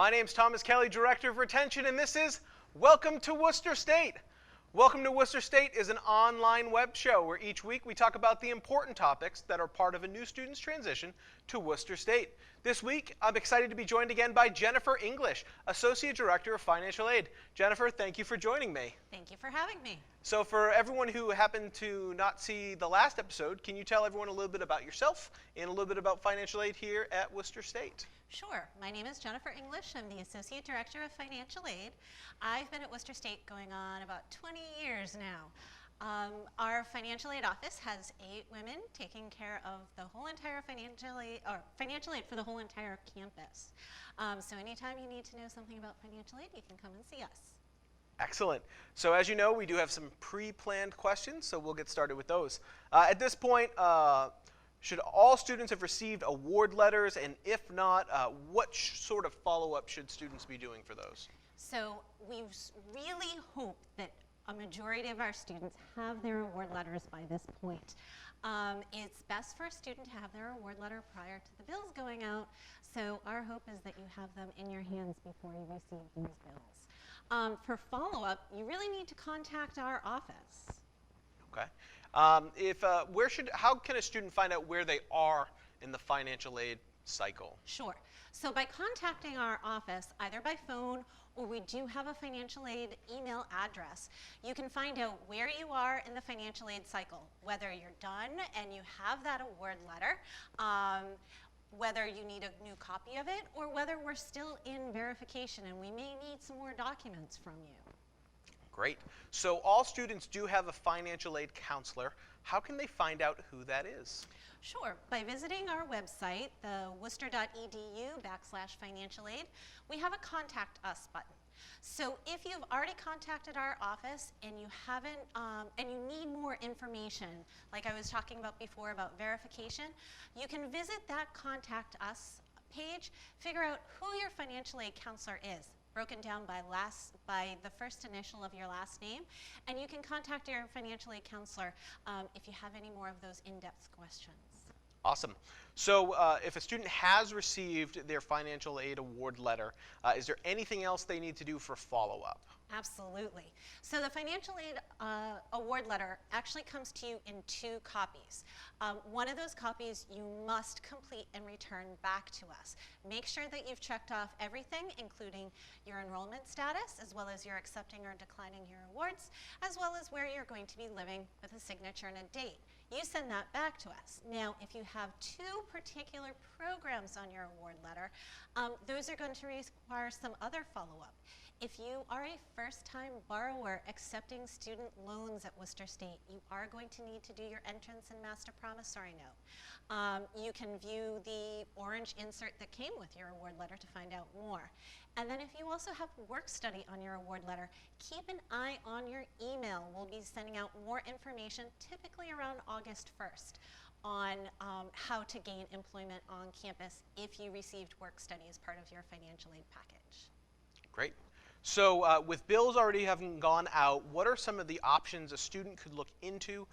My name's Thomas Kelly, Director of Retention, and this is Welcome to Worcester State. Welcome to Worcester State is an online web show where each week we talk about the important topics that are part of a new student's transition to Worcester State. This week, I'm excited to be joined again by Jennifer English, Associate Director of Financial Aid. Jennifer, thank you for joining me. Thank you for having me. So for everyone who happened to not see the last episode, can you tell everyone a little bit about yourself and a little bit about financial aid here at Worcester State? Sure. My name is Jennifer English. I'm the Associate Director of Financial Aid. I've been at Worcester State going on about 20 years now. Our financial aid office has 8 women taking care of the whole entire financial aid for the whole entire campus. So anytime you need to know something about financial aid, you can come and see us. Excellent. So as you know, we do have some pre-planned questions, so we'll get started with those. At this point, should all students have received award letters, and if not, what sort of follow-up should students be doing for those? So we really hope that a majority of our students have their award letters by this point. It's best for a student to have their award letter prior to the bills going out, so our hope is that you have them in your hands before you receive these bills. For follow-up, you really need to contact our office. Okay. How can a student find out where they are in the financial aid cycle? Sure. So by contacting our office, either by phone or we do have a financial aid email address, you can find out where you are in the financial aid cycle, whether you're done and you have that award letter, whether you need a new copy of it, or whether we're still in verification and we may need some more documents from you. Great. So all students do have a financial aid counselor. How can they find out who that is? Sure. By visiting our website, the worcester.edu/financial aid, we have a Contact Us button. So if you've already contacted our office and you haven't, and you need more information, like I was talking about before about verification, you can visit that Contact Us page, figure out who your financial aid counselor is, broken down by the first initial of your last name, and you can contact your financial aid counselor if you have any more of those in-depth questions. Awesome. So if a student has received their financial aid award letter, is there anything else they need to do for follow-up? Absolutely. So the financial aid award letter actually comes to you in 2 copies. One of those copies you must complete and return back to us. Make sure that you've checked off everything, including your enrollment status, as well as your accepting or declining your awards, as well as where you're going to be living with a signature and a date. You send that back to us. Now, if you have 2 particular programs on your award letter, those are going to require some other follow-up. If you are a first-time borrower accepting student loans at Worcester State, you are going to need to do your entrance and master promissory note. You can view the orange insert that came with your award letter to find out more. And then if you also have work study on your award letter, keep an eye on your email. We'll be sending out more information, typically around August 1st, on how to gain employment on campus if you received work study as part of your financial aid package. Great. So with bills already having gone out, what are some of the options a student could look into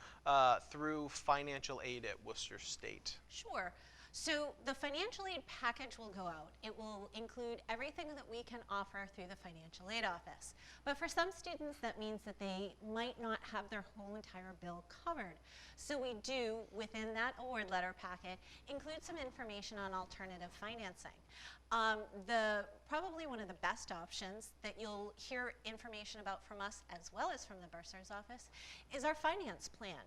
through financial aid at Worcester State? Sure. So the financial aid package will go out. It will include everything that we can offer through the financial aid office. But for some students, that means that they might not have their whole entire bill covered. So we do, within that award letter packet, include some information on alternative financing. Probably one of the best options that you'll hear information about from us, as well as from the bursar's office, is our finance plan.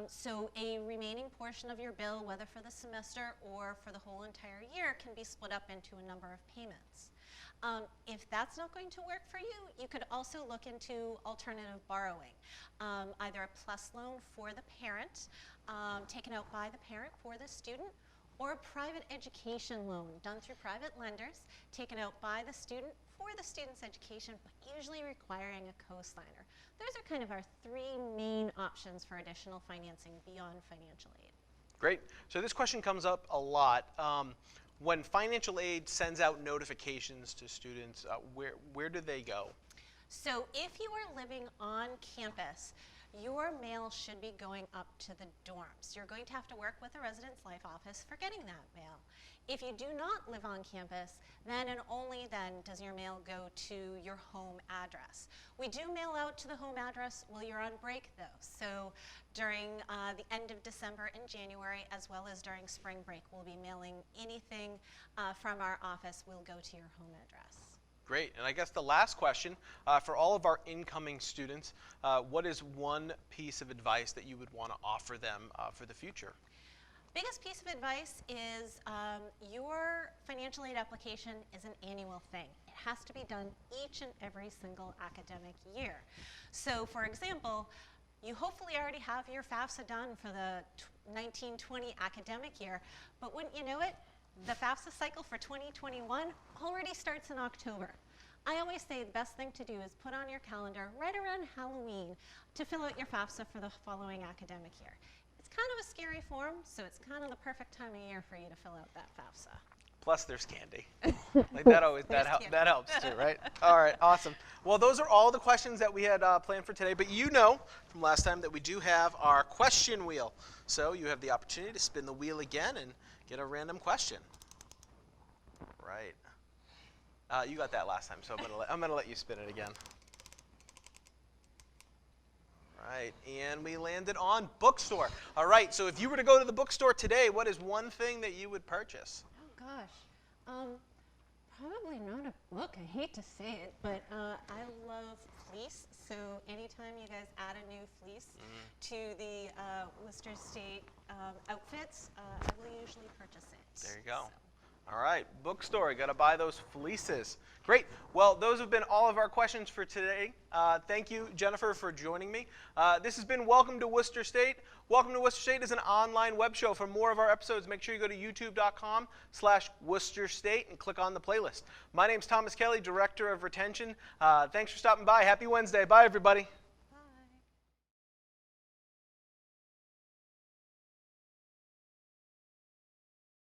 So a remaining portion of your bill, whether for the semester or for the whole entire year, can be split up into a number of payments. If that's not going to work for you, you could also look into alternative borrowing, either a PLUS loan for the parent, taken out by the parent for the student, or a private education loan done through private lenders, taken out by the student for the student's education, but usually requiring a co-signer. Those are kind of our 3 main options for additional financing beyond financial aid. Great. So this question comes up a lot. When financial aid sends out notifications to students, where do they go? So if you are living on campus, your mail should be going up to the dorms. You're going to have to work with the Residence Life Office for getting that mail. If you do not live on campus, then and only then does your mail go to your home address. We do mail out to the home address while you're on break though. So during the end of December and January, as well as during spring break, we'll be mailing anything from our office will go to your home address. Great. And I guess the last question for all of our incoming students, what is one piece of advice that you would want to offer them for the future? Biggest piece of advice is your financial aid application is an annual thing. It has to be done each and every single academic year. So for example, you hopefully already have your FAFSA done for the 1920 academic year, but wouldn't you know it, the FAFSA cycle for 2021 already starts in October. I always say the best thing to do is put on your calendar right around Halloween to fill out your FAFSA for the following academic year. It's kind of a scary form, so it's kind of the perfect time of year for you to fill out that FAFSA. Plus, there's candy. Like that always that helps too, right? All right, awesome. Well, those are all the questions that we had planned for today. But you know from last time that we do have our question wheel. So you have the opportunity to spin the wheel again and get a random question. Right. You got that last time, so I'm gonna let you spin it again. Right, and we landed on bookstore. All right, so if you were to go to the bookstore today, what is one thing that you would purchase? Oh gosh, probably not a book. I hate to say it, but I love fleece. So anytime you guys add a new fleece to the Worcester State outfits, I will usually purchase it. There you go. So. All right, bookstore, got to buy those fleeces. Great. Well, those have been all of our questions for today. Thank you, Jennifer, for joining me. This has been Welcome to Worcester State. Welcome to Worcester State is an online web show. For more of our episodes, make sure you go to youtube.com/Worcester State and click on the playlist. My name's Thomas Kelly, Director of Retention. Thanks for stopping by. Happy Wednesday. Bye, everybody.